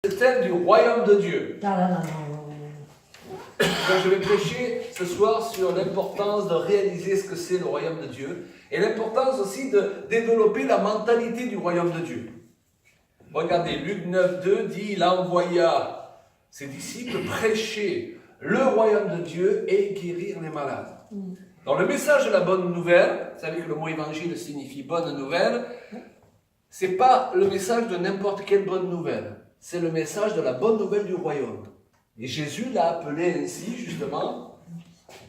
Le thème du royaume de Dieu. Non. Donc, je vais prêcher ce soir sur l'importance de réaliser ce que c'est le royaume de Dieu et l'importance aussi de développer la mentalité du royaume de Dieu. Regardez, Luc 9,2 dit, il envoya ses disciples prêcher le royaume de Dieu et guérir les malades. Dans le message de la bonne nouvelle, vous savez que le mot évangile signifie bonne nouvelle, c'est pas le message de n'importe quelle bonne nouvelle. C'est le message de la bonne nouvelle du royaume. Et Jésus l'a appelé ainsi, justement,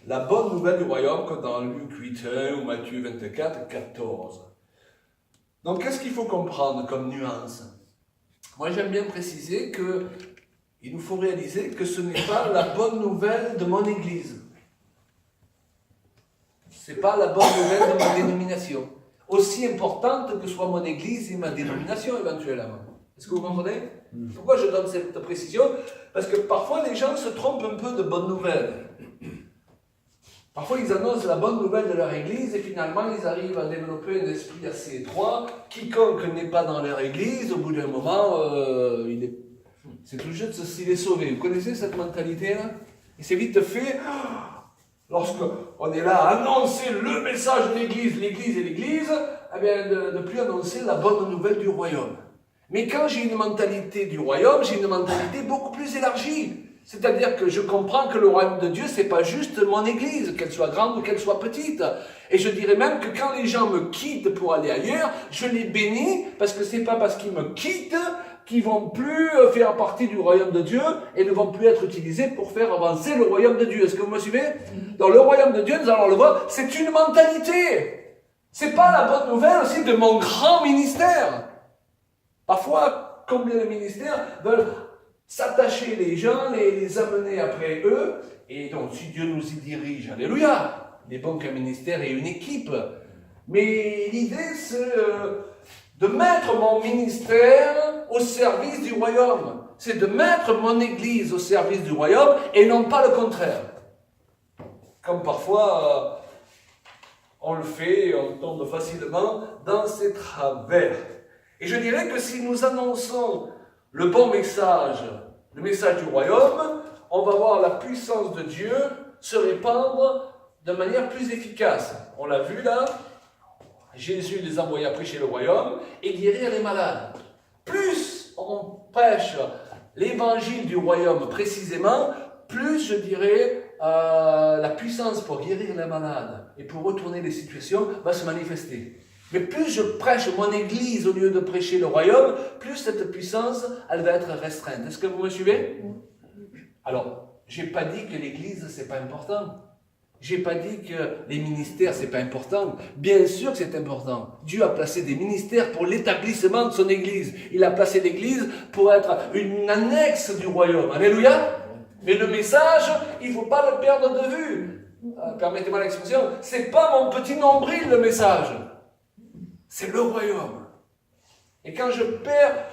la bonne nouvelle du royaume, comme dans Luc 8.1 ou Matthieu 24.14. Donc, qu'est-ce qu'il faut comprendre comme nuance? Moi, j'aime bien préciser qu'il nous faut réaliser que ce n'est pas la bonne nouvelle de mon église. Ce n'est pas la bonne nouvelle de ma dénomination. Aussi importante que soit mon église et ma dénomination, éventuellement. Est-ce que vous comprenez? Pourquoi je donne cette précision? Parce que parfois les gens se trompent un peu de bonnes nouvelles. Parfois ils annoncent la bonne nouvelle de leur église et finalement ils arrivent à développer un esprit assez étroit. Quiconque n'est pas dans leur église, au bout d'un moment, c'est tout juste s'il est sauvé. Vous connaissez cette mentalité-là? Et c'est vite fait, lorsqu'on est là à annoncer le message de l'église et l'église, eh bien de ne plus annoncer la bonne nouvelle du royaume. Mais quand j'ai une mentalité du royaume, j'ai une mentalité beaucoup plus élargie. C'est-à-dire que je comprends que le royaume de Dieu, c'est pas juste mon église, qu'elle soit grande ou qu'elle soit petite. Et je dirais même que quand les gens me quittent pour aller ailleurs, je les bénis parce que c'est pas parce qu'ils me quittent qu'ils vont plus faire partie du royaume de Dieu et ne vont plus être utilisés pour faire avancer le royaume de Dieu. Est-ce que vous me suivez? Dans le royaume de Dieu, nous allons le voir, c'est une mentalité. C'est pas la bonne nouvelle aussi de mon grand ministère. Parfois, combien de ministères veulent s'attacher les gens, les amener après eux, et donc si Dieu nous y dirige, alléluia, il est bon qu'un ministère ait une équipe. Mais l'idée, c'est de mettre mon ministère au service du royaume. C'est de mettre mon église au service du royaume, et non pas le contraire. Comme parfois, on le fait, et on tombe facilement dans ces travers. Et je dirais que si nous annonçons le bon message, le message du royaume, on va voir la puissance de Dieu se répandre de manière plus efficace. On l'a vu là, Jésus les envoya prêcher le royaume et guérir les malades. Plus on prêche l'évangile du royaume précisément, plus je dirais la puissance pour guérir les malades et pour retourner les situations va se manifester. Mais plus je prêche mon église au lieu de prêcher le royaume, plus cette puissance, elle va être restreinte. Est-ce que vous me suivez? Alors, j'ai pas dit que l'église, c'est pas important. J'ai pas dit que les ministères, c'est pas important. Bien sûr que c'est important. Dieu a placé des ministères pour l'établissement de son église. Il a placé l'église pour être une annexe du royaume. Alléluia! Mais le message, il faut pas le perdre de vue. Permettez-moi l'expression, c'est pas mon petit nombril, le message. C'est le royaume. Et quand je perds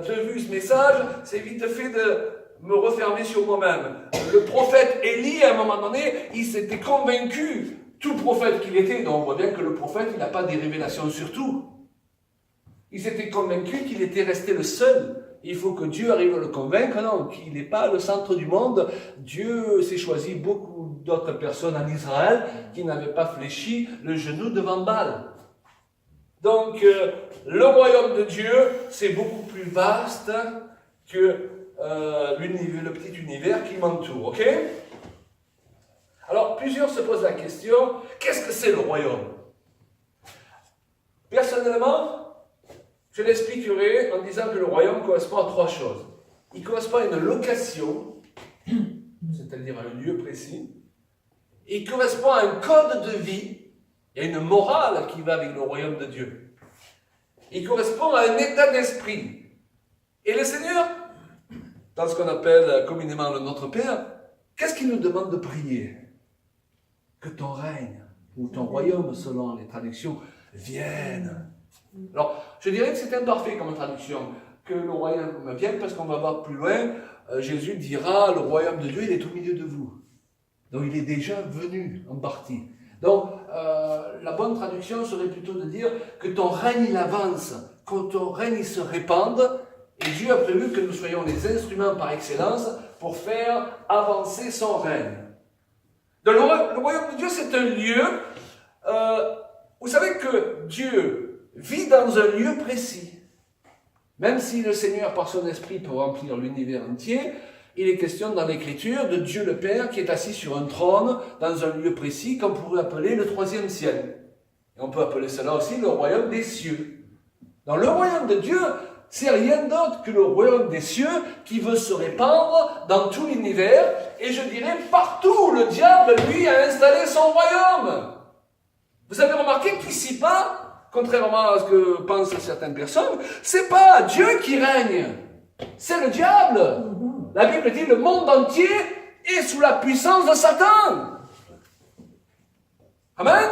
de vue ce message, c'est vite fait de me refermer sur moi-même. Le prophète Élie, à un moment donné, il s'était convaincu, tout prophète qu'il était, donc on voit bien que le prophète, il n'a pas des révélations sur tout. Il s'était convaincu qu'il était resté le seul. Il faut que Dieu arrive à le convaincre, non, qu'il n'est pas le centre du monde. Dieu s'est choisi beaucoup d'autres personnes en Israël qui n'avaient pas fléchi le genou devant Baal. Donc, le royaume de Dieu, c'est beaucoup plus vaste que le petit univers qui m'entoure, ok? Alors, plusieurs se posent la question, qu'est-ce que c'est le royaume? Personnellement, je l'expliquerai en disant que le royaume correspond à trois choses. Il correspond à une location, c'est-à-dire à un lieu précis. Il correspond à un code de vie. Il y a une morale qui va avec le royaume de Dieu. Il correspond à un état d'esprit. Et le Seigneur, dans ce qu'on appelle communément le Notre Père, qu'est-ce qu'il nous demande de prier? Que ton règne, ou ton royaume, selon les traductions, vienne. Alors, je dirais que c'est imparfait comme traduction, que le royaume vienne, parce qu'on va voir plus loin, Jésus dira, le royaume de Dieu, il est au milieu de vous. Donc, il est déjà venu, en partie. Donc, la bonne traduction serait plutôt de dire que ton règne il avance, que ton règne il se répande Et Dieu a prévu que nous soyons les instruments par excellence pour faire avancer son règne. Donc, le royaume de Dieu, c'est un lieu. Vous savez que Dieu vit dans un lieu précis. Même si le Seigneur, par son esprit, peut remplir l'univers entier, il est question dans l'Écriture de Dieu le Père qui est assis sur un trône dans un lieu précis qu'on pourrait appeler le troisième ciel. Et on peut appeler cela aussi le royaume des cieux. Dans le royaume de Dieu, c'est rien d'autre que le royaume des cieux qui veut se répandre dans tout l'univers et je dirais partout où le diable, lui, a installé son royaume. Vous avez remarqué qu'ici-bas, contrairement à ce que pensent certaines personnes, c'est pas Dieu qui règne, c'est le diable. La Bible dit le monde entier est sous la puissance de Satan. Amen.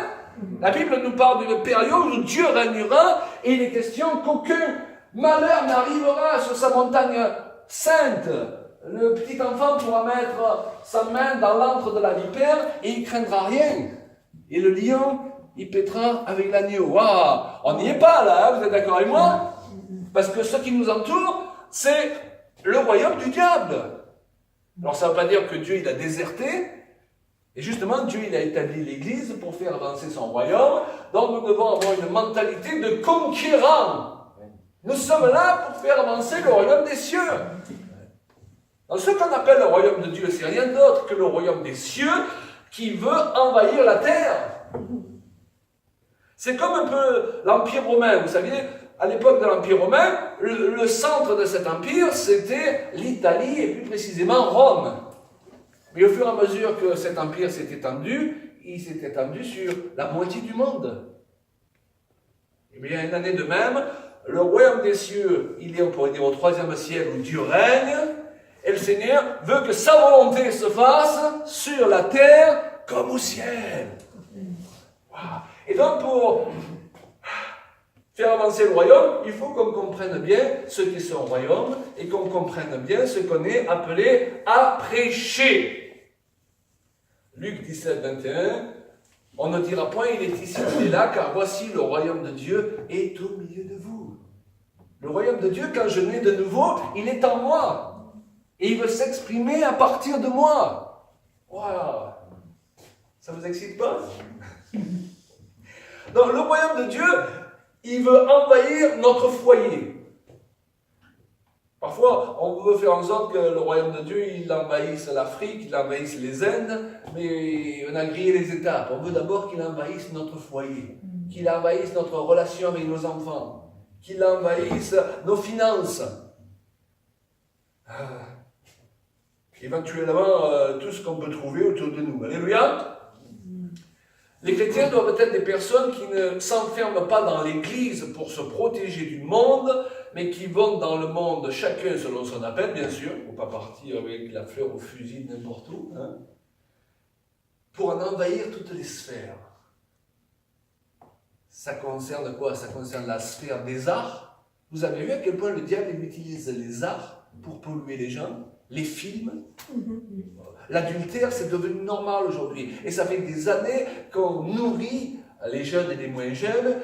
La Bible nous parle d'une période où Dieu régnera et il est question qu'aucun malheur n'arrivera sur sa montagne sainte. Le petit enfant pourra mettre sa main dans l'antre de la vipère et il ne craindra rien. Et le lion, il pètera avec l'agneau. Waouh, on n'y est pas là, hein, vous êtes d'accord avec moi? Parce que ce qui nous entoure, c'est le royaume du diable. Alors ça ne veut pas dire que Dieu il a déserté. Et justement, Dieu il a établi l'Église pour faire avancer son royaume. Donc nous devons avoir une mentalité de conquérant. Nous sommes là pour faire avancer le royaume des cieux. Donc ce qu'on appelle le royaume de Dieu, c'est rien d'autre que le royaume des cieux qui veut envahir la terre. C'est comme un peu l'Empire romain, vous savez, à l'époque de l'Empire romain, le centre de cet empire, c'était l'Italie et plus précisément Rome. Mais au fur et à mesure que cet empire s'est étendu, il s'est étendu sur la moitié du monde. Et bien, une année de même, le royaume des cieux, il est, on pourrait dire, au troisième ciel où Dieu règne, et le Seigneur veut que sa volonté se fasse sur la terre comme au ciel. Wow. Et donc, pour faire avancer le royaume, il faut qu'on comprenne bien ce qu'est son royaume et qu'on comprenne bien ce qu'on est appelé à prêcher. Luc 17, 21, on ne dira point il est ici, il est là, car voici le royaume de Dieu est au milieu de vous. Le royaume de Dieu, quand je nais de nouveau, il est en moi. Et il veut s'exprimer à partir de moi. Waouh! Ça vous excite pas? Donc le royaume de Dieu, il veut envahir notre foyer. Parfois, on veut faire en sorte que le royaume de Dieu, il envahisse l'Afrique, il envahisse les Indes, mais on a grillé les étapes. On veut d'abord qu'il envahisse notre foyer, qu'il envahisse notre relation avec nos enfants, qu'il envahisse nos finances. Éventuellement, tout ce qu'on peut trouver autour de nous. Alléluia! Les chrétiens doivent être des personnes qui ne s'enferment pas dans l'Église pour se protéger du monde, mais qui vont dans le monde, chacun selon son appel, bien sûr. Il ne faut pas partir avec la fleur au fusil n'importe où, hein, pour en envahir toutes les sphères. Ça concerne quoi? Ça concerne la sphère des arts. Vous avez vu à quel point le diable utilise les arts pour polluer les gens? Les films. L'adultère, c'est devenu normal aujourd'hui. Et ça fait des années qu'on nourrit les jeunes et les moins jeunes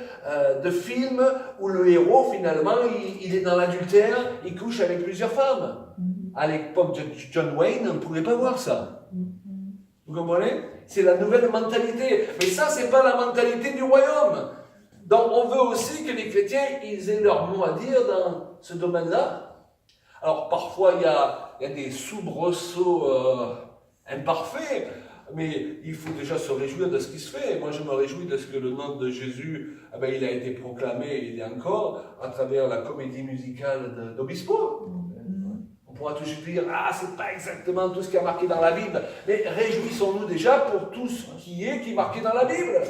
de films où le héros, finalement, il est dans l'adultère, il couche avec plusieurs femmes. À l'époque de John Wayne, on ne pouvait pas voir ça. Vous comprenez? C'est la nouvelle mentalité. Mais ça, ce n'est pas la mentalité du royaume. Donc, on veut aussi que les chrétiens, ils aient leur mot à dire dans ce domaine-là. Alors, parfois, il y a des soubresauts imparfaits, mais il faut déjà se réjouir de ce qui se fait. Moi, je me réjouis de ce que le nom de Jésus, il a été proclamé, il est encore, à travers la comédie musicale d'Obispo. On pourra toujours dire, c'est pas exactement tout ce qui est marqué dans la Bible, mais réjouissons-nous déjà pour tout ce qui est marqué dans la Bible.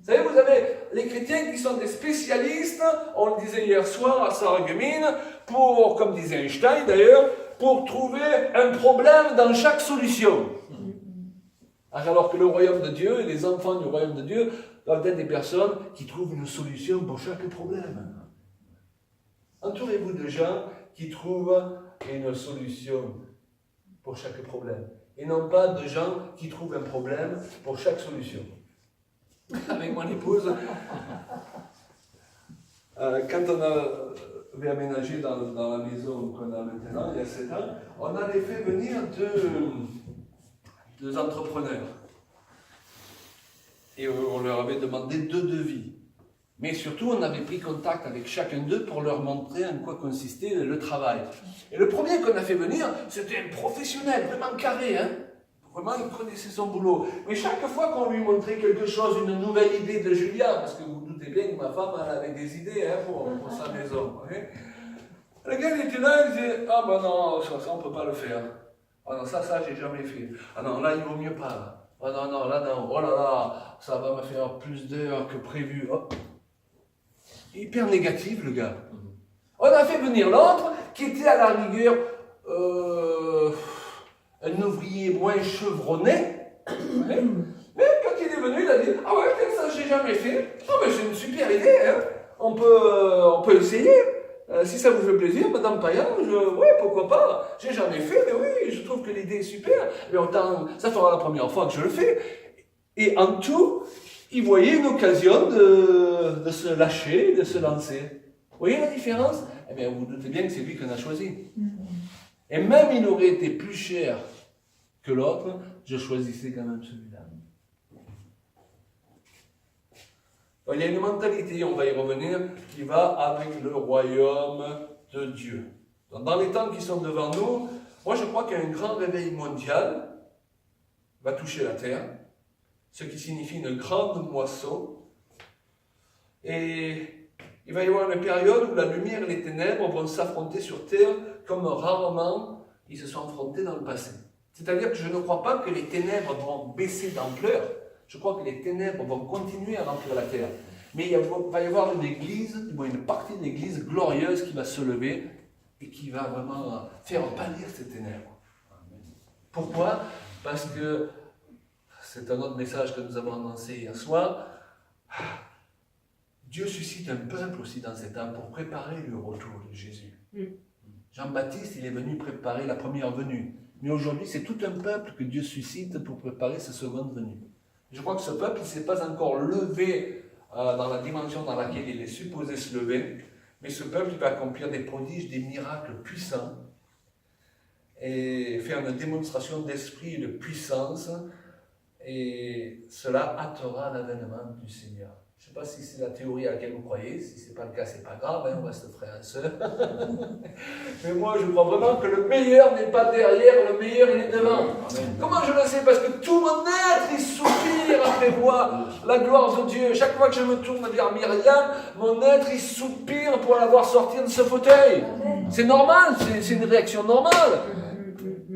Vous savez, vous avez les chrétiens qui sont des spécialistes, on le disait hier soir à Sarreguemines, pour, comme disait Einstein d'ailleurs, pour trouver un problème dans chaque solution. Alors que le royaume de Dieu et les enfants du royaume de Dieu doivent être des personnes qui trouvent une solution pour chaque problème. Entourez-vous de gens qui trouvent une solution pour chaque problème. Et non pas de gens qui trouvent un problème pour chaque solution. Avec mon épouse, quand on a vais aménager dans la maison qu'on a maintenant, il y a 7 ans, on avait fait venir deux entrepreneurs. Et on leur avait demandé 2 devis. Mais surtout, on avait pris contact avec chacun d'eux pour leur montrer en quoi consistait le travail. Et le premier qu'on a fait venir, c'était un professionnel, vraiment carré, hein. Vraiment, il connaissait son boulot. Mais chaque fois qu'on lui montrait quelque chose, une nouvelle idée de Julia, parce que vous vous doutez bien que ma femme, elle avait des idées hein, pour sa maison. Hein. Le gars, il était là, il disait, ah ben non, ça on ne peut pas le faire. Ah non, ça, j'ai jamais fait. Ah non, là, il vaut mieux pas. Ah non, non, là, non. Oh là là, ça va me faire plus d'heures que prévu. Hop. Hyper négatif, le gars. On a fait venir l'autre, qui était à la rigueur un ouvrier moins chevronné. Mais quand il est venu, il a dit, ah ouais, ça j'ai jamais fait. Ah mais c'est une super idée, hein. On peut essayer. Si ça vous fait plaisir, Madame Payan, ouais, pourquoi pas. J'ai jamais fait, mais oui, je trouve que l'idée est super. Mais autant, ça fera la première fois que je le fais. Et en tout, il voyait une occasion de se lâcher, de se lancer. Vous voyez la différence? Eh bien, vous vous doutez bien que c'est lui qu'on a choisi. Et même il aurait été plus cher que l'autre, je choisissais quand même celui-là. Il y a une mentalité, on va y revenir, qui va avec le royaume de Dieu. Dans les temps qui sont devant nous, moi je crois qu'un grand réveil mondial va toucher la terre, ce qui signifie une grande moisson. Et il va y avoir une période où la lumière et les ténèbres vont s'affronter sur terre comme rarement ils se sont affrontés dans le passé. C'est-à-dire que je ne crois pas que les ténèbres vont baisser d'ampleur. Je crois que les ténèbres vont continuer à remplir la terre. Mais il va y avoir une partie de l'Église glorieuse qui va se lever et qui va vraiment faire pâlir ces ténèbres. Pourquoi? Parce que, c'est un autre message que nous avons annoncé hier soir, Dieu suscite un peuple aussi dans ces temps pour préparer le retour de Jésus. Jean-Baptiste, il est venu préparer la première venue. Mais aujourd'hui, c'est tout un peuple que Dieu suscite pour préparer sa seconde venue. Je crois que ce peuple, il ne s'est pas encore levé dans la dimension dans laquelle il est supposé se lever, mais ce peuple il va accomplir des prodiges, des miracles puissants, et faire une démonstration d'esprit et de puissance, et cela hâtera l'avènement du Seigneur. Je ne sais pas si c'est la théorie à laquelle vous croyez, si ce n'est pas le cas, ce n'est pas grave, hein, on reste frères et sœurs. Mais moi, je crois vraiment que le meilleur n'est pas derrière, le meilleur, il est devant. Amen. Comment je le sais? Parce que tout mon être, il soupire après voir la gloire de Dieu. Chaque fois que je me tourne vers Myriam, mon être, il soupire pour la voir sortir de ce fauteuil. C'est normal, c'est une réaction normale.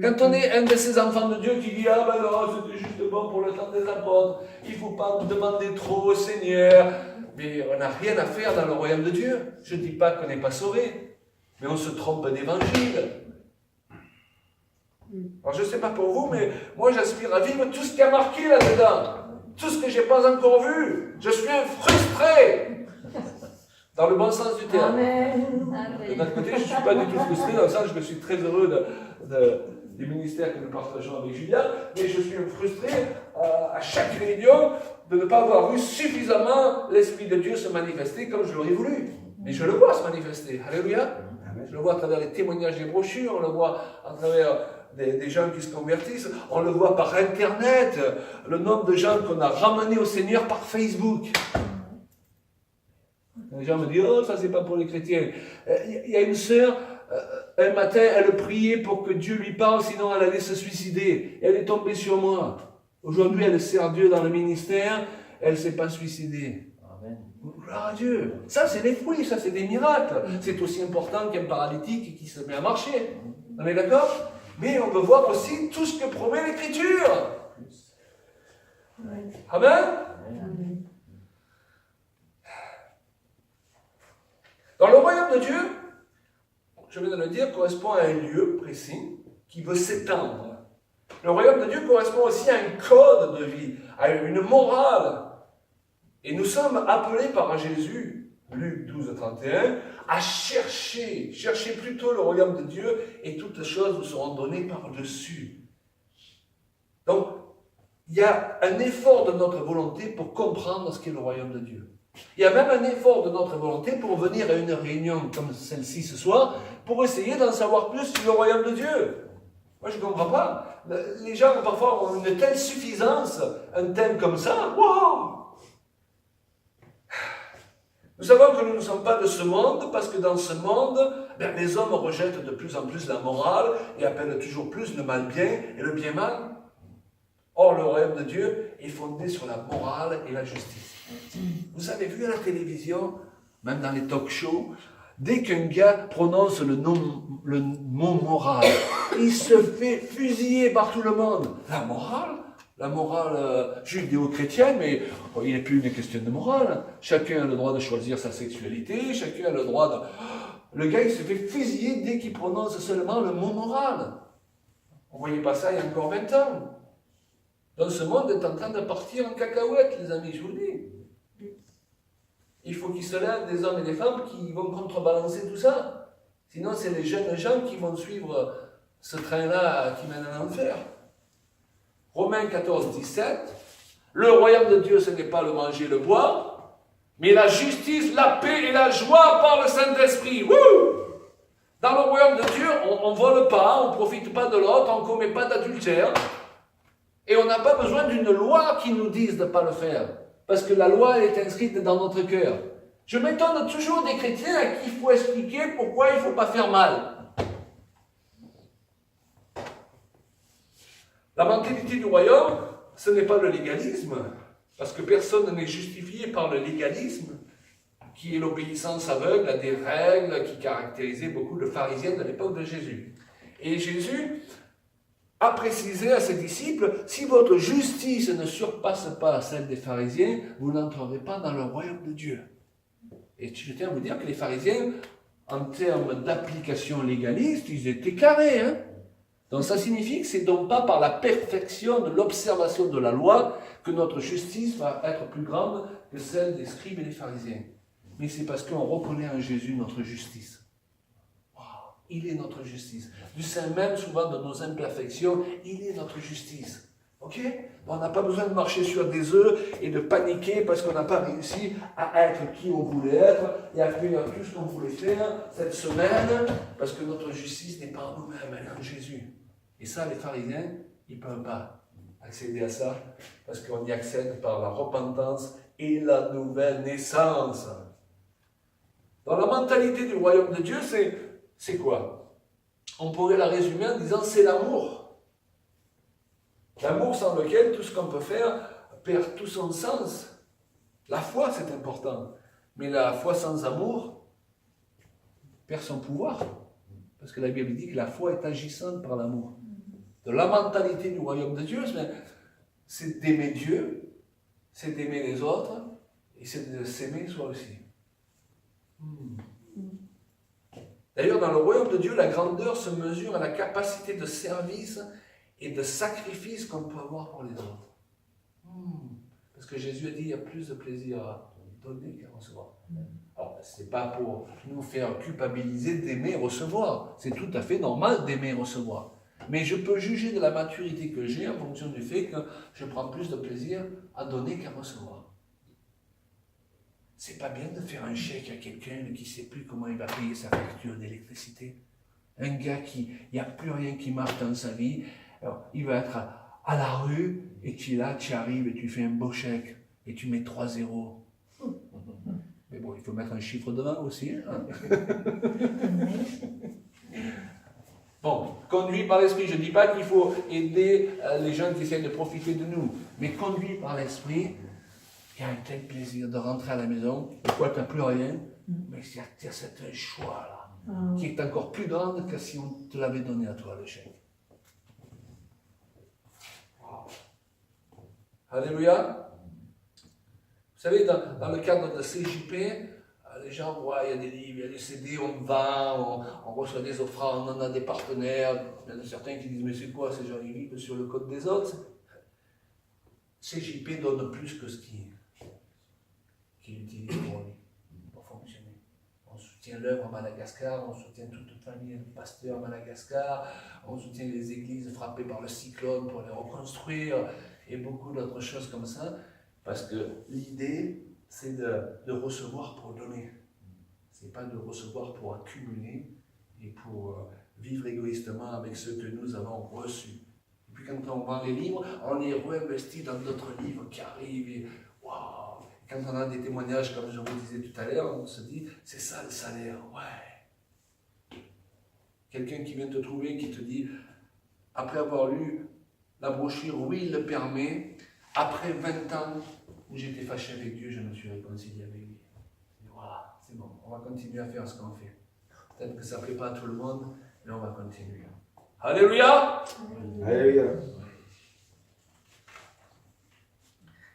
Quand on est un de ces enfants de Dieu qui dit « Ah ben non, c'était juste bon pour le temps des apôtres, il ne faut pas me demander trop au Seigneur. » Mais on n'a rien à faire dans le royaume de Dieu. Je ne dis pas qu'on n'est pas sauvé, mais on se trompe d'évangile. Alors je ne sais pas pour vous, mais moi j'aspire à vivre tout ce qui a marqué là-dedans. Tout ce que je n'ai pas encore vu. Je suis un frustré. Dans le bon sens du terme. De notre côté, je ne suis pas du tout frustré, dans le sens que je suis très heureux des ministères que nous partageons avec Julien, mais je suis frustré à chaque réunion de ne pas avoir vu suffisamment l'Esprit de Dieu se manifester comme je l'aurais voulu. Mais je le vois se manifester. Alléluia. Je le vois à travers les témoignages des brochures, on le voit à travers des gens qui se convertissent, on le voit par Internet, le nombre de gens qu'on a ramenés au Seigneur par Facebook. Les gens me disent, oh, ça c'est pas pour les chrétiens. Il y a une sœur, un matin, elle priait pour que Dieu lui parle, sinon elle allait se suicider. Elle est tombée sur moi. Aujourd'hui, elle sert Dieu dans le ministère, elle ne s'est pas suicidée. Amen. Gloire à Dieu. Ça, c'est des fruits, ça, c'est des miracles. C'est aussi important qu'un paralytique qui se met à marcher. On est d'accord? Mais on veut voir aussi tout ce que promet l'Écriture. Amen. Dans le royaume de Dieu, je viens de le dire, correspond à un lieu précis qui veut s'étendre. Le royaume de Dieu correspond aussi à un code de vie, à une morale. Et nous sommes appelés par Jésus, Luc 12, 31, à chercher plutôt le royaume de Dieu et toutes choses vous seront données par-dessus. Donc, il y a un effort de notre volonté pour comprendre ce qu'est le royaume de Dieu. Il y a même un effort de notre volonté pour venir à une réunion comme celle-ci ce soir, pour essayer d'en savoir plus sur le royaume de Dieu. Moi, je ne comprends pas. Les gens, parfois, ont une telle suffisance, un thème comme ça. Waouh! Nous savons que nous ne sommes pas de ce monde, parce que dans ce monde, les hommes rejettent de plus en plus la morale et appellent toujours plus le mal bien et le bien mal. Or, le royaume de Dieu est fondé sur la morale et la justice. Vous avez vu à la télévision, même dans les talk-shows, dès qu'un gars prononce le mot moral, il se fait fusiller par tout le monde. La morale judéo-chrétienne, mais il n'est plus une question de morale. Chacun a le droit de choisir sa sexualité, chacun a le droit de... Le gars, il se fait fusiller dès qu'il prononce seulement le mot moral. On ne voyait pas ça il y a encore 20 ans. Donc ce monde est en train de partir en cacahuète, les amis, je vous le dis. Il faut qu'il se lève des hommes et des femmes qui vont contrebalancer tout ça. Sinon, c'est les jeunes gens qui vont suivre ce train-là qui mène à l'enfer. Romains 14, 17. Le royaume de Dieu, ce n'est pas le manger et le boire, mais la justice, la paix et la joie par le Saint-Esprit. Wouh! Dans le royaume de Dieu, on ne vole pas, on ne profite pas de l'autre, on ne commet pas d'adultère. Et on n'a pas besoin d'une loi qui nous dise de ne pas le faire. Parce que la loi elle est inscrite dans notre cœur. Je m'étonne toujours des chrétiens à qui il faut expliquer pourquoi il ne faut pas faire mal. La mentalité du royaume, ce n'est pas le légalisme. Parce que personne n'est justifié par le légalisme, qui est l'obéissance aveugle à des règles qui caractérisaient beaucoup de pharisiens de l'époque de Jésus. Et Jésus a précisé à ses disciples, si votre justice ne surpasse pas celle des pharisiens, vous n'entrerez pas dans le royaume de Dieu. Et je tiens à vous dire que les pharisiens, en termes d'application légaliste, ils étaient carrés. Donc ça signifie que c'est donc pas par la perfection de l'observation de la loi que notre justice va être plus grande que celle des scribes et des pharisiens. Mais c'est parce qu'on reconnaît en Jésus notre justice. Il est notre justice. Du sein même, souvent, de nos imperfections, il est notre justice. Ok? On n'a pas besoin de marcher sur des œufs et de paniquer parce qu'on n'a pas réussi à être qui on voulait être et à faire tout ce qu'on voulait faire cette semaine parce que notre justice n'est pas en nous-mêmes, elle est en Jésus. Et ça, les pharisiens, ils ne peuvent pas accéder à ça parce qu'on y accède par la repentance et la nouvelle naissance. Dans la mentalité du royaume de Dieu, c'est quoi? On pourrait la résumer en disant c'est l'amour. L'amour sans lequel tout ce qu'on peut faire perd tout son sens. La foi, c'est important. Mais la foi sans amour perd son pouvoir. Parce que la Bible dit que la foi est agissante par l'amour. De la mentalité du royaume de Dieu, c'est d'aimer Dieu, c'est d'aimer les autres, et c'est de s'aimer soi aussi. D'ailleurs, dans le royaume de Dieu, la grandeur se mesure à la capacité de service et de sacrifice qu'on peut avoir pour les autres. Parce que Jésus a dit qu'il y a plus de plaisir à donner qu'à recevoir. Alors, ce n'est pas pour nous faire culpabiliser d'aimer recevoir. C'est tout à fait normal d'aimer recevoir. Mais je peux juger de la maturité que j'ai en fonction du fait que je prends plus de plaisir à donner qu'à recevoir. C'est pas bien de faire un chèque à quelqu'un qui ne sait plus comment il va payer sa facture d'électricité. Un gars il n'y a plus rien qui marche dans sa vie, alors, il va être à la rue, et tu es là, tu arrives et tu fais un beau chèque, et tu mets 3 zéros. Mais bon, il faut mettre un chiffre devant aussi. Bon, conduit par l'esprit, je ne dis pas qu'il faut aider les gens qui essaient de profiter de nous, mais conduit par l'esprit, il y a un tel plaisir de rentrer à la maison, et quoi, tu n'as plus rien, mais il y a cette joie-là, qui est encore plus grande que si on te l'avait donné à toi, le chèque. Wow. Alléluia. Vous savez, dans le cadre de CJP, les gens voient, il y a des livres, il y a des CD, on vend, on reçoit des offrandes, on a des partenaires. Il y en a certains qui disent, mais c'est quoi ces gens, ils vivent sur le code des autres. CJP donne plus que ce qu'il utilise pour fonctionner. On soutient l'œuvre à Madagascar, on soutient toute une famille de pasteurs à Madagascar, on soutient les églises frappées par le cyclone pour les reconstruire, et beaucoup d'autres choses comme ça, parce que l'idée, c'est de recevoir pour donner. Ce n'est pas de recevoir pour accumuler et pour vivre égoïstement avec ce que nous avons reçu. Et puis quand on vend les livres, on les réinvestit dans d'autres livres qui arrivent. Et, wow. Quand on a des témoignages, comme je vous disais tout à l'heure, on se dit, c'est ça le salaire, ouais. Quelqu'un qui vient te trouver, qui te dit, après avoir lu la brochure, oui, il le permet, après 20 ans où j'étais fâché avec Dieu, je me suis réconcilié avec lui. Et voilà, c'est bon, on va continuer à faire ce qu'on fait. Peut-être que ça ne plaît pas à tout le monde, mais on va continuer. Alléluia! Alléluia.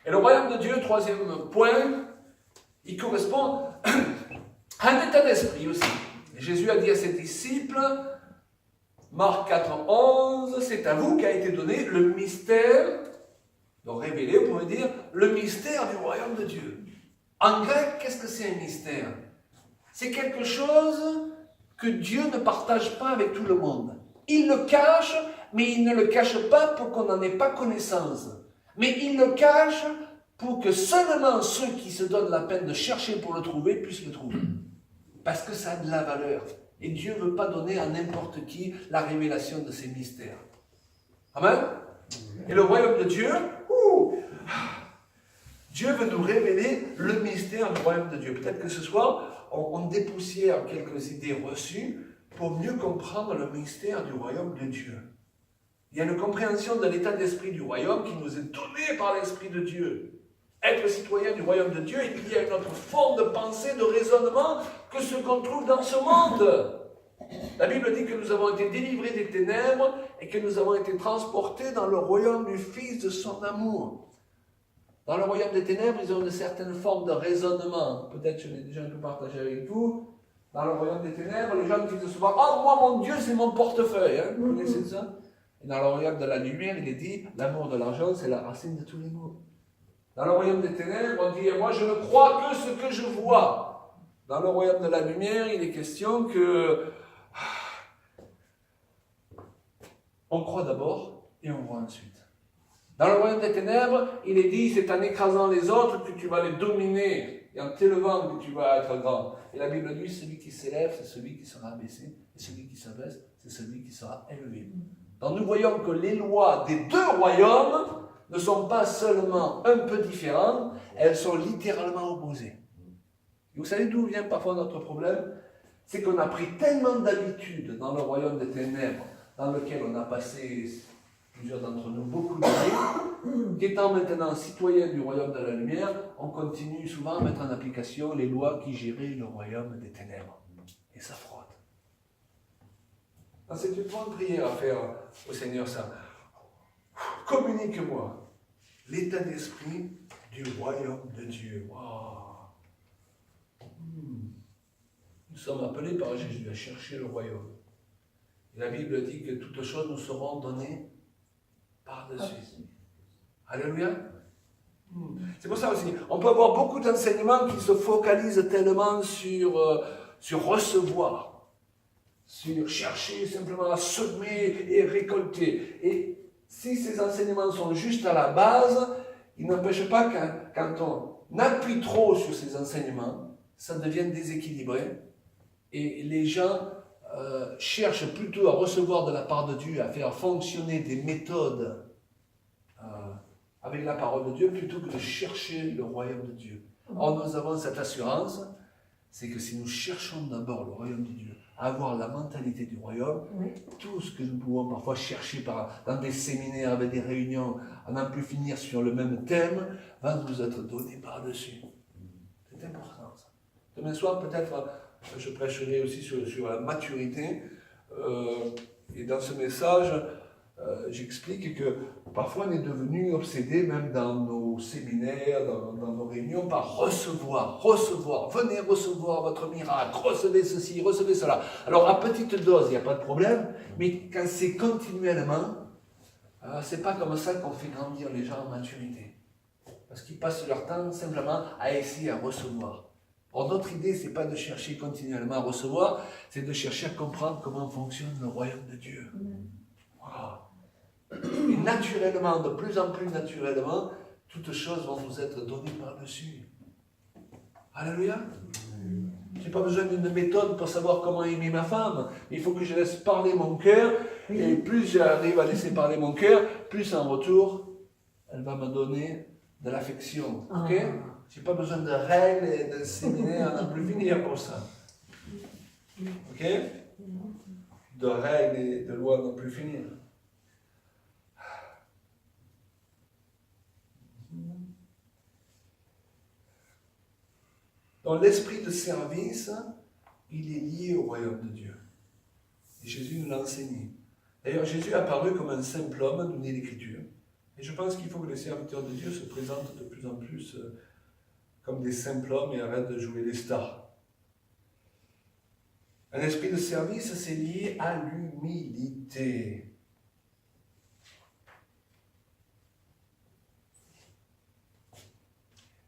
Et le royaume de Dieu, troisième point, il correspond à un état d'esprit aussi. Jésus a dit à ses disciples, Marc 4,11, c'est à vous qu'a été donné le mystère, donc révélé, on pourrait dire, le mystère du royaume de Dieu. En grec, qu'est-ce que c'est un mystère? C'est quelque chose que Dieu ne partage pas avec tout le monde. Il le cache, mais il ne le cache pas pour qu'on n'en ait pas connaissance. Mais il le cache pour que seulement ceux qui se donnent la peine de chercher pour le trouver puissent le trouver. Parce que ça a de la valeur. Et Dieu ne veut pas donner à n'importe qui la révélation de ces mystères. Amen. Et le royaume de Dieu, Dieu veut nous révéler le mystère du royaume de Dieu. Peut-être que ce soir, on dépoussière quelques idées reçues pour mieux comprendre le mystère du royaume de Dieu. Il y a une compréhension de l'état d'esprit du royaume qui nous est donnée par l'Esprit de Dieu. Être citoyen du royaume de Dieu, et puis il y a une autre forme de pensée, de raisonnement que ce qu'on trouve dans ce monde. La Bible dit que nous avons été délivrés des ténèbres et que nous avons été transportés dans le royaume du Fils de son amour. Dans le royaume des ténèbres, ils ont une certaine forme de raisonnement. Peut-être que je l'ai déjà un peu partagé avec vous. Dans le royaume des ténèbres, les gens disent souvent « Oh, moi, mon Dieu, c'est mon portefeuille. Hein. » Vous connaissez ça? Et dans le royaume de la lumière, il est dit « L'amour de l'argent, c'est la racine de tous les maux. » Dans le royaume des ténèbres, on dit « Moi, je ne crois que ce que je vois. » Dans le royaume de la lumière, il est question que on croit d'abord et on voit ensuite. Dans le royaume des ténèbres, il est dit, c'est en écrasant les autres que tu vas les dominer, et en t'élevant que tu vas être grand. Et la Bible dit, celui qui s'élève, c'est celui qui sera abaissé, et celui qui s'abaisse, c'est celui qui sera élevé. Donc nous voyons que les lois des deux royaumes ne sont pas seulement un peu différentes, elles sont littéralement opposées. Et vous savez d'où vient parfois notre problème? C'est qu'on a pris tellement d'habitude dans le royaume des ténèbres, dans lequel on a passé, plusieurs d'entre nous, beaucoup d'années, qu'étant maintenant citoyens du royaume de la lumière, on continue souvent à mettre en application les lois qui géraient le royaume des ténèbres. Et ça frotte. C'est une bonne prière à faire au Seigneur, ça. Communique-moi l'état d'esprit du royaume de Dieu. Wow. Nous sommes appelés par Jésus à chercher le royaume. Et la Bible dit que toutes choses nous seront données par-dessus. Alléluia. C'est pour ça aussi, on peut avoir beaucoup d'enseignements qui se focalisent tellement sur recevoir, sur chercher simplement à semer et récolter. Et si ces enseignements sont juste à la base, ils n'empêchent pas que quand on appuie trop sur ces enseignements, ça devient déséquilibré. Et les gens cherchent plutôt à recevoir de la part de Dieu, à faire fonctionner des méthodes avec la parole de Dieu, plutôt que de chercher le royaume de Dieu. Or, nous avons cette assurance, c'est que si nous cherchons d'abord le royaume de Dieu, à avoir la mentalité du royaume, tout ce que nous pouvons parfois chercher dans des séminaires, avec des réunions, à n'en plus finir sur le même thème, va nous être donné par-dessus. C'est important ça. Demain soir, peut-être, je prêcherai aussi sur la maturité. Et dans ce message, j'explique que parfois on est devenu obsédé, même dans nos séminaires, dans nos réunions, par recevoir. Venez recevoir votre miracle, recevez ceci, recevez cela. Alors à petite dose, il n'y a pas de problème, mais quand c'est continuellement, c'est pas comme ça qu'on fait grandir les gens en maturité. Parce qu'ils passent leur temps simplement à essayer à recevoir. Or, notre idée, ce n'est pas de chercher continuellement à recevoir, c'est de chercher à comprendre comment fonctionne le royaume de Dieu. Wow. Et naturellement, de plus en plus naturellement, toutes choses vont nous être données par-dessus. Alléluia. Je n'ai pas besoin d'une méthode pour savoir comment aimer ma femme. Il faut que je laisse parler mon cœur. Et plus j'arrive à laisser parler mon cœur, plus en retour, elle va me donner de l'affection. Ok? Je n'ai pas besoin de règles et de séminaires à n'en plus finir pour ça. Ok? De règles et de lois à n'en plus finir. Donc l'esprit de service, il est lié au royaume de Dieu. Et Jésus nous l'a enseigné. D'ailleurs, Jésus est apparu comme un simple homme, nous dit l'Écriture. Et je pense qu'il faut que les serviteurs de Dieu se présentent de plus en plus comme des simples hommes et arrêtent de jouer les stars. Un esprit de service, c'est lié à l'humilité.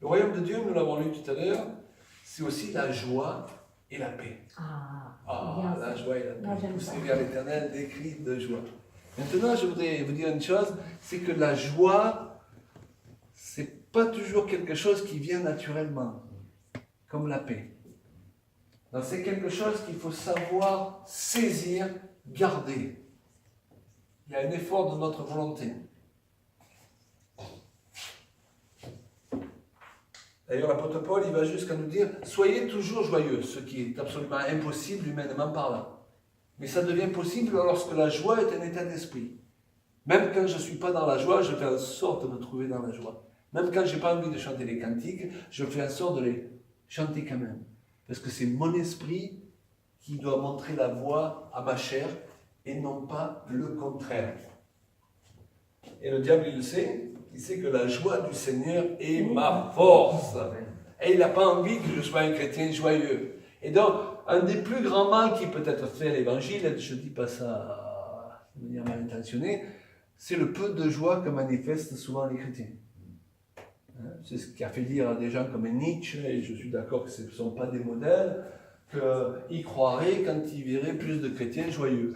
Le royaume de Dieu, nous l'avons lu tout à l'heure, c'est aussi la joie et la paix. La joie et la paix. Pousser vers l'éternel des cris de joie. Maintenant, je voudrais vous dire une chose, c'est que la joie, c'est pas toujours quelque chose qui vient naturellement, comme la paix. Donc, c'est quelque chose qu'il faut savoir saisir, garder. Il y a un effort de notre volonté. D'ailleurs, l'apôtre Paul, il va jusqu'à nous dire « Soyez toujours joyeux », ce qui est absolument impossible humainement parlant. Mais ça devient possible lorsque la joie est un état d'esprit. Même quand je ne suis pas dans la joie, je fais en sorte de me trouver dans la joie. Même quand je n'ai pas envie de chanter les cantiques, je fais en sorte de les chanter quand même. Parce que c'est mon esprit qui doit montrer la voie à ma chair et non pas le contraire. Et le diable, il le sait. Il sait que la joie du Seigneur est ma force. Et il n'a pas envie que je sois un chrétien joyeux. Et donc, un des plus grands mal qui peut être fait à l'Évangile, je ne dis pas ça de manière mal intentionnée, c'est le peu de joie que manifestent souvent les chrétiens. C'est ce qui a fait dire à des gens comme Nietzsche, et je suis d'accord que ce ne sont pas des modèles, qu'ils croiraient quand ils verraient plus de chrétiens joyeux.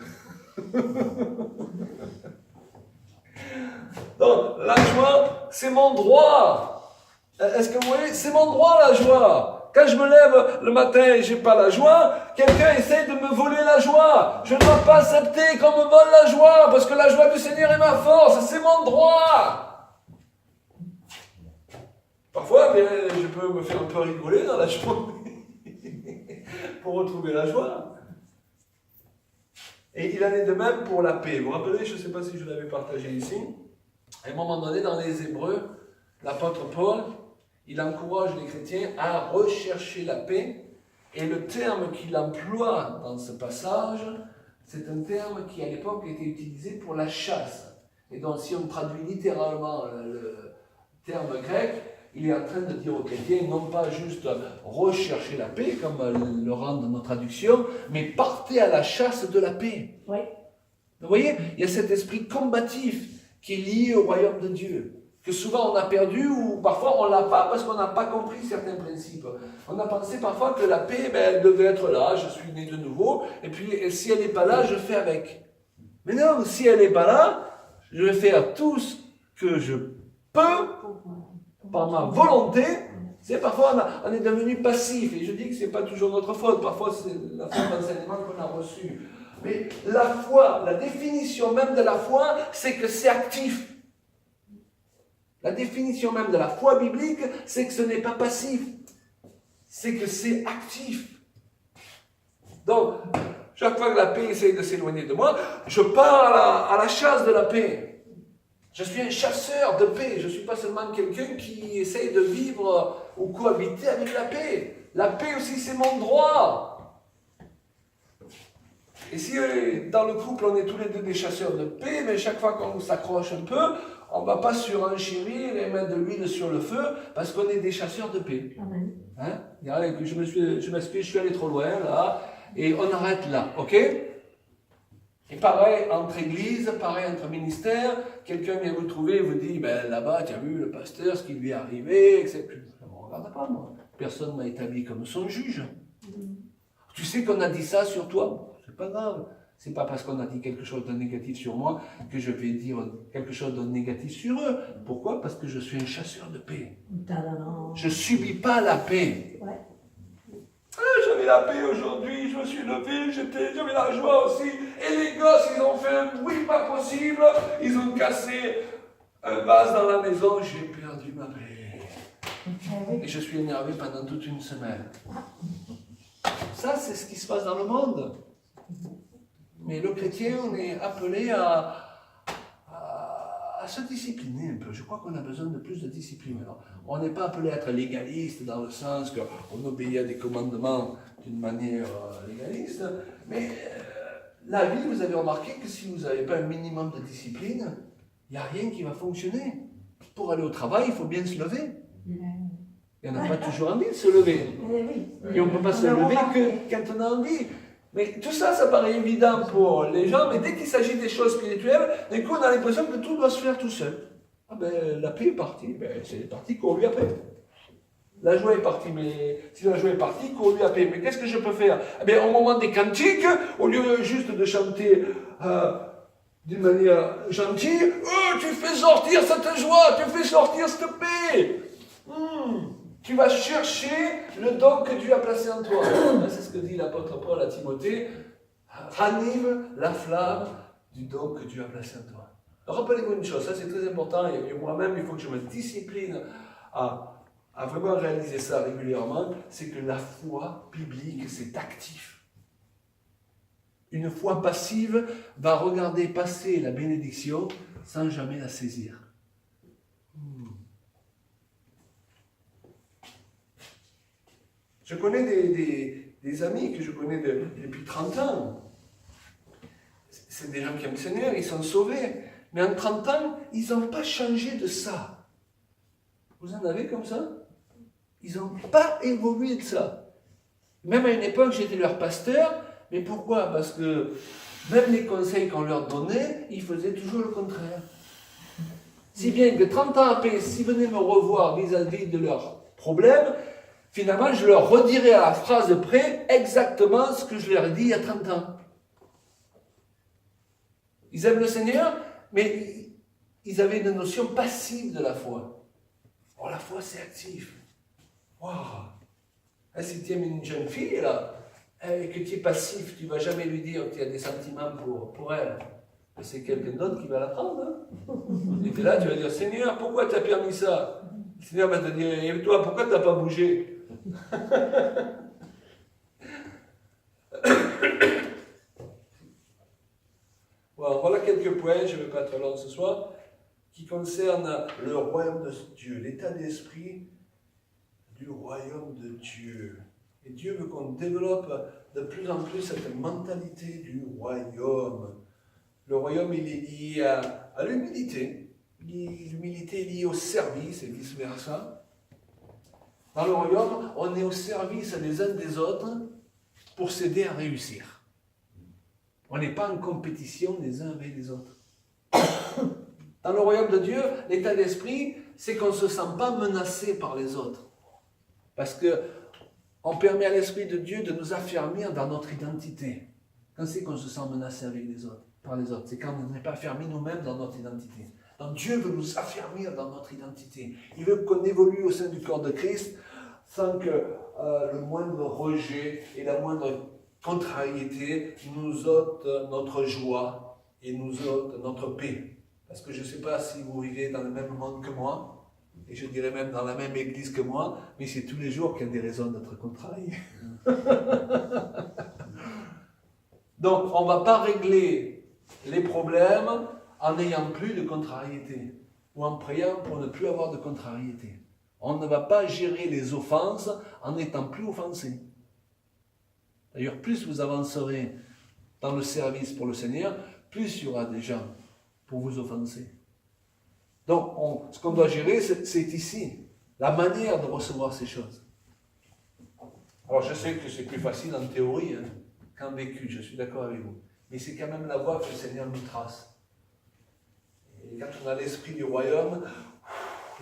Donc, la joie, c'est mon droit. Est-ce que vous voyez, c'est mon droit la joie. Quand je me lève le matin et je n'ai pas la joie, quelqu'un essaie de me voler la joie. Je ne dois pas accepter qu'on me vole la joie, parce que la joie du Seigneur est ma force, c'est mon droit. Parfois, je peux me faire un peu rigoler dans la journée pour retrouver la joie. Et il en est de même pour la paix. Vous vous rappelez, je ne sais pas si je l'avais partagé ici, à un moment donné, dans les Hébreux, l'apôtre Paul, il encourage les chrétiens à rechercher la paix. Et le terme qu'il emploie dans ce passage, c'est un terme qui à l'époque était utilisé pour la chasse. Et donc si on traduit littéralement le terme grec, il est en train de dire aux chrétiens, non pas juste rechercher la paix, comme le rendent nos traductions, mais partez à la chasse de la paix. Oui. Vous voyez, il y a cet esprit combatif qui est lié au royaume de Dieu, que souvent on a perdu ou parfois on ne l'a pas parce qu'on n'a pas compris certains principes. On a pensé parfois que la paix, elle devait être là, je suis né de nouveau, et puis si elle n'est pas là, je fais avec. Mais non, si elle n'est pas là, je vais faire tout ce que je peux par ma volonté. C'est parfois on est devenu passif, et je dis que ce n'est pas toujours notre faute, parfois c'est la faute d'enseignement qu'on a reçu. Mais la foi, la définition même de la foi, c'est que c'est actif. La définition même de la foi biblique, c'est que ce n'est pas passif. C'est que c'est actif. Donc, chaque fois que la paix essaie de s'éloigner de moi, je pars à la chasse de la paix. Je suis un chasseur de paix. Je ne suis pas seulement quelqu'un qui essaie de vivre ou cohabiter avec la paix. La paix aussi, c'est mon droit. Et si dans le couple, on est tous les deux des chasseurs de paix, mais chaque fois qu'on s'accroche un peu, on ne va pas surenchérir et mettre de l'huile sur le feu parce qu'on est des chasseurs de paix. Amen. Hein? Je m'excuse, je suis allé trop loin là, et on arrête là, ok? Et pareil entre églises, pareil entre ministères, quelqu'un vient vous trouver et vous dit, là-bas, tu as vu le pasteur, ce qui lui est arrivé, etc. On ne regarde pas, moi. Personne ne m'a établi comme son juge. Tu sais qu'on a dit ça sur toi. C'est pas grave. C'est pas parce qu'on a dit quelque chose de négatif sur moi que je vais dire quelque chose de négatif sur eux. Pourquoi? Parce que je suis un chasseur de paix. Je subis pas la paix. Ouais. J'avais la paix aujourd'hui, je me suis levé, j'avais la joie aussi. Et les gosses, ils ont fait un bruit pas possible. Ils ont cassé un vase dans la maison. J'ai perdu ma paix. Et je suis énervé pendant toute une semaine. Ça, c'est ce qui se passe dans le monde. Mais le chrétien, on est appelé à se discipliner un peu. Je crois qu'on a besoin de plus de discipline. Alors, on n'est pas appelé à être légaliste dans le sens qu'on obéit à des commandements d'une manière légaliste. Mais la vie, vous avez remarqué que si vous n'avez pas un minimum de discipline, il n'y a rien qui va fonctionner. Pour aller au travail, il faut bien se lever. Il n'y en a pas toujours envie de se lever. Et on ne peut pas se lever que quand on a envie. Mais tout ça, ça paraît évident pour les gens, mais dès qu'il s'agit des choses spirituelles, d'un coup, on a l'impression que tout doit se faire tout seul. Ah ben, la paix est partie, ben, c'est parti, cours lui à paix. La joie est partie, mais si la joie est partie, cours lui à paix. Mais qu'est-ce que je peux faire? Eh bien, au moment des cantiques, au lieu juste de chanter d'une manière gentille, tu fais sortir cette joie, tu fais sortir cette paix. Tu vas chercher le don que Dieu a placé en toi. C'est ce que dit l'apôtre Paul à Timothée. Ranime la flamme du don que Dieu a placé en toi. Rappelez-vous une chose, ça c'est très important, et moi-même il faut que je me discipline à vraiment réaliser ça régulièrement, c'est que la foi biblique c'est actif. Une foi passive va regarder passer la bénédiction sans jamais la saisir. Je connais des amis que je connais depuis 30 ans. C'est des gens qui aiment le Seigneur, ils sont sauvés. Mais en 30 ans, ils n'ont pas changé de ça. Vous en avez comme ça? Ils n'ont pas évolué de ça. Même à une époque, j'étais leur pasteur. Mais pourquoi? Parce que même les conseils qu'on leur donnait, ils faisaient toujours le contraire. Si bien que 30 ans après, s'ils venaient me revoir vis-à-vis de leurs problèmes, finalement, je leur redirai à la phrase près exactement ce que je leur ai dit il y a 30 ans. Ils aiment le Seigneur, mais ils avaient une notion passive de la foi. Oh, la foi, c'est actif. Waouh! Si tu aimes une jeune fille, là, et que tu es passif, tu ne vas jamais lui dire que tu as des sentiments pour elle. Mais c'est quelqu'un d'autre qui va l'apprendre. Hein? Et puis là, tu vas dire, Seigneur, pourquoi tu as permis ça? Le Seigneur va te dire, et toi, pourquoi tu n'as pas bougé? Voilà quelques points, je ne vais pas être long ce soir, qui concernent le royaume de Dieu, l'état d'esprit du royaume de Dieu. Et Dieu veut qu'on développe de plus en plus cette mentalité du royaume. Le royaume, il est lié à l'humilité. L'humilité est liée au service et vice-versa. Dans le royaume, on est au service les uns des autres pour s'aider à réussir. On n'est pas en compétition les uns avec les autres. Dans le royaume de Dieu, l'état d'esprit, c'est qu'on ne se sent pas menacé par les autres. Parce qu'on permet à l'Esprit de Dieu de nous affermir dans notre identité. Quand c'est qu'on se sent menacé avec les autres, par les autres, c'est quand on n'est pas affermi nous-mêmes dans notre identité. Donc Dieu veut nous affermir dans notre identité. Il veut qu'on évolue au sein du corps de Christ sans que le moindre rejet et la moindre contrariété nous ôtent notre joie et nous ôtent notre paix. Parce que je ne sais pas si vous vivez dans le même monde que moi, et je dirais même dans la même église que moi, mais c'est tous les jours qu'il y a des raisons d'être contrarié. Donc on ne va pas régler les problèmes en n'ayant plus de contrariété, ou en priant pour ne plus avoir de contrariété. On ne va pas gérer les offenses en n'étant plus offensé. D'ailleurs, plus vous avancerez dans le service pour le Seigneur, plus il y aura des gens pour vous offenser. Donc, ce qu'on doit gérer, c'est ici, la manière de recevoir ces choses. Alors, je sais que c'est plus facile en théorie qu'en vécu, je suis d'accord avec vous. Mais c'est quand même la voie que le Seigneur nous trace. Et quand on a l'esprit du royaume,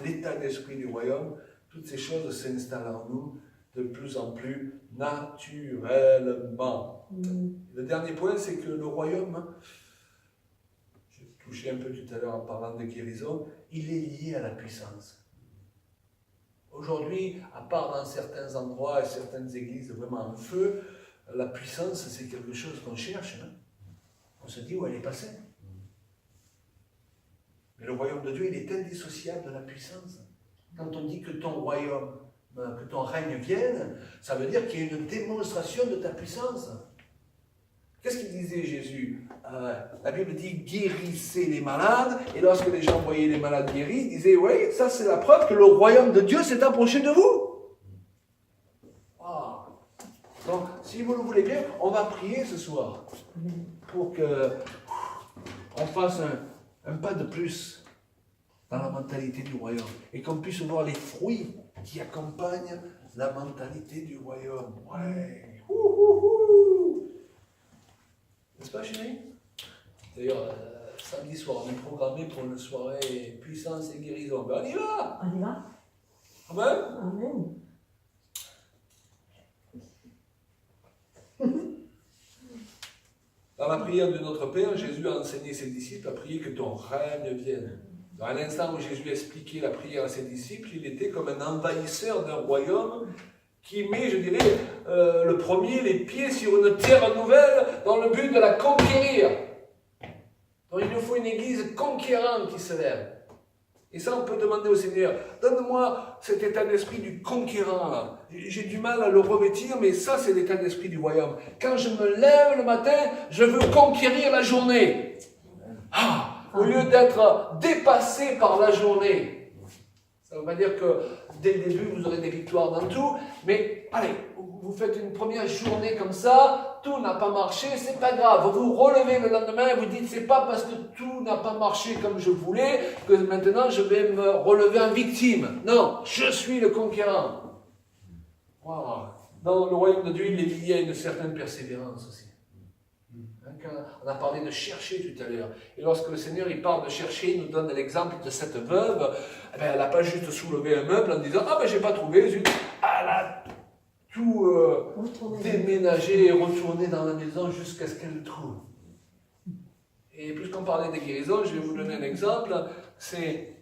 l'état d'esprit du royaume, toutes ces choses s'installent en nous de plus en plus naturellement. Le dernier point, c'est que le royaume, j'ai touché un peu tout à l'heure en parlant de guérison, il est lié à la puissance. Aujourd'hui, à part dans certains endroits et certaines églises vraiment en feu, la puissance, c'est quelque chose qu'on cherche. Hein. On se dit où elle est passée. Mais le royaume de Dieu, il est indissociable de la puissance. Quand on dit que ton royaume, que ton règne vienne, ça veut dire qu'il y a une démonstration de ta puissance. Qu'est-ce qu'il disait Jésus? La Bible dit guérissez les malades, et lorsque les gens voyaient les malades guéris, ils disaient oui, ça c'est la preuve que le royaume de Dieu s'est approché de vous. Wow. Donc, si vous le voulez bien, on va prier ce soir pour que on fasse un pas de plus dans la mentalité du royaume et qu'on puisse voir les fruits qui accompagnent la mentalité du royaume. Ouais. N'est-ce pas, chérie? D'ailleurs, samedi soir, on est programmé pour une soirée puissance et guérison. Ben, on y va! On y va? Amen? Amen. Dans la prière de notre Père, Jésus a enseigné ses disciples à prier que ton règne vienne. À l'instant où Jésus expliquait la prière à ses disciples, il était comme un envahisseur d'un royaume qui met, je dirais, le premier, les pieds sur une terre nouvelle dans le but de la conquérir. Donc il nous faut une église conquérante qui se lève. Et ça, on peut demander au Seigneur, donne-moi cet état d'esprit du conquérant là. J'ai du mal à le revêtir, mais ça, c'est l'état d'esprit du royaume. Quand je me lève le matin, je veux conquérir la journée. Au lieu d'être dépassé par la journée. Ça ne veut pas dire que dès le début, vous aurez des victoires dans tout, mais allez, vous faites une première journée comme ça, tout n'a pas marché, c'est pas grave. Vous vous relevez le lendemain et vous dites, c'est pas parce que tout n'a pas marché comme je voulais que maintenant je vais me relever en victime. Non, je suis le conquérant. Wow. Dans le royaume de Dieu, il est lié à une certaine persévérance aussi. On a parlé de chercher tout à l'heure. Et lorsque le Seigneur il parle de chercher, il nous donne l'exemple de cette veuve. Eh bien, elle n'a pas juste soulevé un meuble en disant « Ah ben j'ai pas trouvé, zut !» Elle a tout déménagé et retourné dans la maison jusqu'à ce qu'elle le trouve. Et puisqu'on parlait de guérison, je vais vous donner un exemple. C'est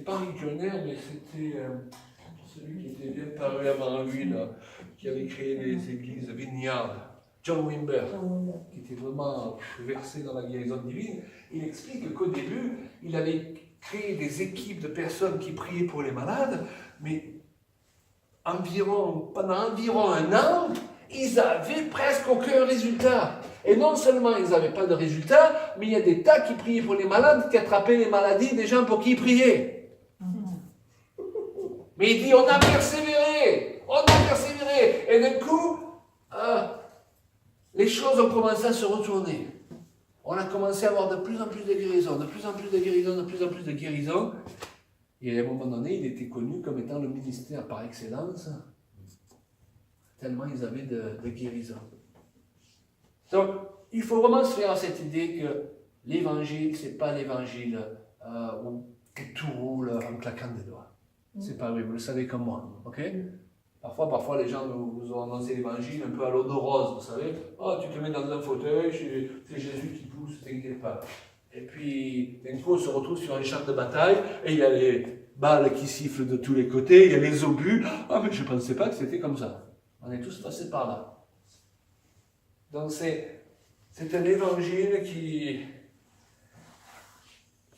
pas Rick Joyner, mais c'était celui qui était bien paru avant lui, là, qui avait créé les églises Vineyard. John Wimber, qui était vraiment versé dans la guérison divine, il explique qu'au début, il avait créé des équipes de personnes qui priaient pour les malades, mais pendant environ un an, ils n'avaient presque aucun résultat. Et non seulement ils n'avaient pas de résultat, mais il y a des tas qui priaient pour les malades, qui attrapaient les maladies des gens pour qui ils priaient. Mais il dit, on a persévéré, et d'un coup, les choses ont commencé à se retourner. On a commencé à avoir de plus en plus de guérisons, de plus en plus de guérisons, de plus en plus de guérisons. Et à un moment donné, il était connu comme étant le ministère par excellence, tellement ils avaient de guérisons. Donc, il faut vraiment se faire à cette idée que l'évangile, ce n'est pas l'évangile où tout roule en claquant des doigts. C'est pas vrai, vous le savez comme moi, ok? Parfois, les gens nous ont annoncé l'évangile un peu à l'eau de rose, vous savez. Oh, tu te mets dans un fauteuil, c'est Jésus qui pousse, ne t'inquiète pas. Et puis, d'un coup, on se retrouve sur un champ de bataille, et il y a les balles qui sifflent de tous les côtés, il y a les obus. Ah, mais je ne pensais pas que c'était comme ça. On est tous passés par là. Donc, c'est un évangile qui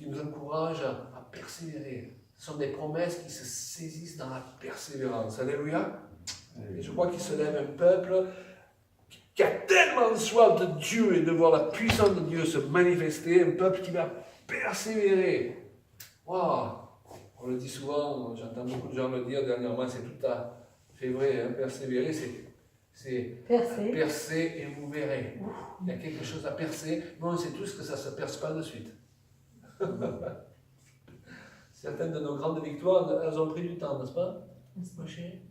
nous encourage à persévérer. Ce sont des promesses qui se saisissent dans la persévérance. Alléluia. Et je crois qu'il se lève un peuple qui a tellement soif de Dieu et de voir la puissance de Dieu se manifester, un peuple qui va persévérer. Waouh! On le dit souvent, j'entends beaucoup de gens le dire dernièrement, c'est tout à fait vrai, hein, persévérer, c'est percer et vous verrez. Il y a quelque chose à percer, mais on sait tous que ça ne se perce pas de suite. Certaines de nos grandes victoires, elles ont pris du temps, n'est-ce pas? N'est-ce pas, chérie?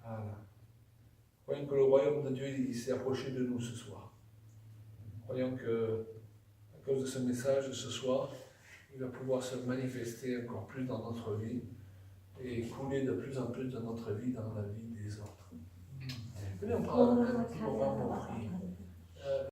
Voilà. Croyons que le royaume de Dieu il s'est approché de nous ce soir. Croyons que, à cause de ce message de ce soir, il va pouvoir se manifester encore plus dans notre vie et couler de plus en plus de notre vie dans la vie des autres. Venez, on prend un petit moment pour prier.